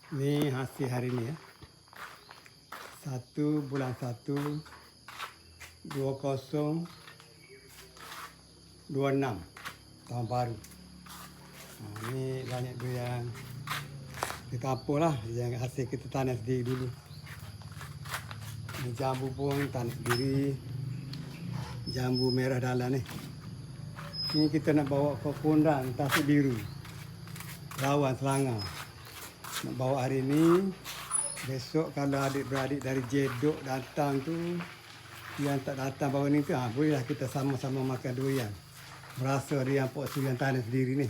Ini hasil hari ini ya. 1 bulan 1 2026 tahun baru. Ini banyak durian di kampung lah yang hasil kita tanam sendiri dulu. Ini jambu pun tanam sendiri. Jambu merah dalam ni. Ini kita nak bawa ke Kundang, Tasik Biru, Lawan, Selangor. Nak bawa hari ni. Besok kalau adik-beradik dari Jedok datang tu, yang tak datang bawa ni tu, bolehlah kita sama-sama makan durian. Berasa dia yang pok yang tanam sendiri ni.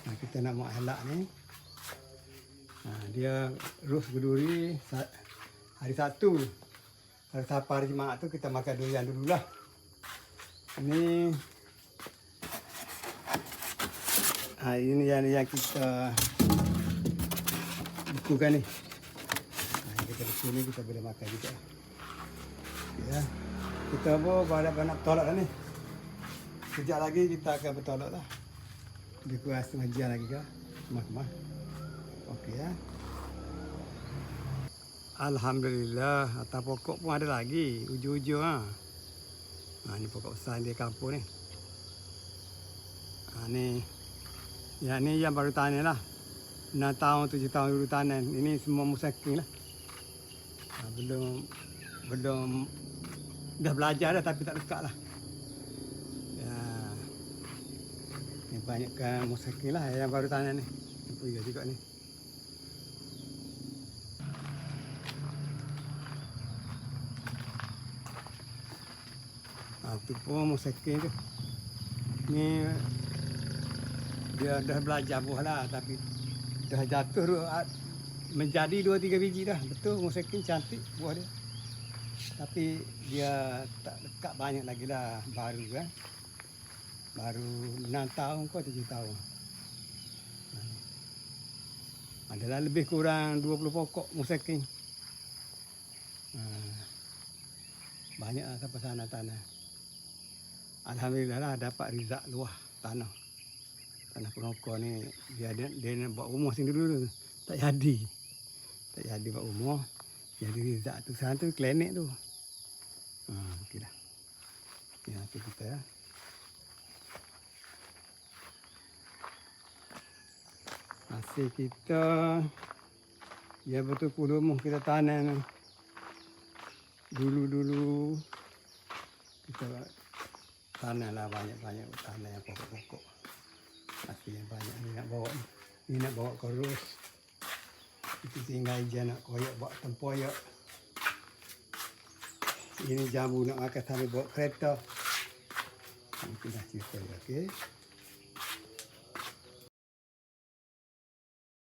Kita nak buat halak ni. Dia Rus Berduri hari Sabtu. Hari Sabtu hari Jumaat tu kita makan durian dululah. Ini ini yang kita bukukan ni. Kita di sini kita boleh makan juga. Ya. Kita pun banyak bertolak dah ni. Sekejap lagi kita akan bertolak lah. Lebih kurang setengah jam lagi ke. Kemah-kemah. Okey ya. Alhamdulillah. Atas pokok pun ada lagi. Ujung-ujung ha. Ini pokok besar di kampung ni. Ni. Yang ni yang baru tanam lah. 6 tahun, 7 tahun dulu tanam. Ini semua musaking lah. Belum dah belajar dah tapi tak dekat lah. Ni banyakkan musaking lah yang baru tanam ni. Nampak juga ni. Tu pun musaking tu. Ni dia dah belajar buah lah tapi dah jatuh tu menjadi 2-3 biji dah. Betul musaking cantik buah dia. Tapi dia tak dekat banyak lagi lah, baru kan. Baru 6 tahun ke 7 tahun. Adalah lebih kurang 20 pokok musaking. Banyak lah sampai sana tanah. Alhamdulillah lah dapat rizak luah tanah. Tanah penokor ni dia nak buat rumah sini dulu. Tak jadi. Tak jadi buat rumah. Jadi rizak tu sana tu klinik tu. Okeylah. Ini hasil kita ya. Hasil kita ya betul-betul rumah kita tanam dulu kita tanamlah banyak-banyak tanam yang pokok-pokok. Hasil yang banyak ni nak bawa ni. Ni nak bawa ke Rus. Itu tinggal je nak koyak buat tempoyak. Ini jambu nak makan sambil bawa kereta. Itu dah cerita. Okey.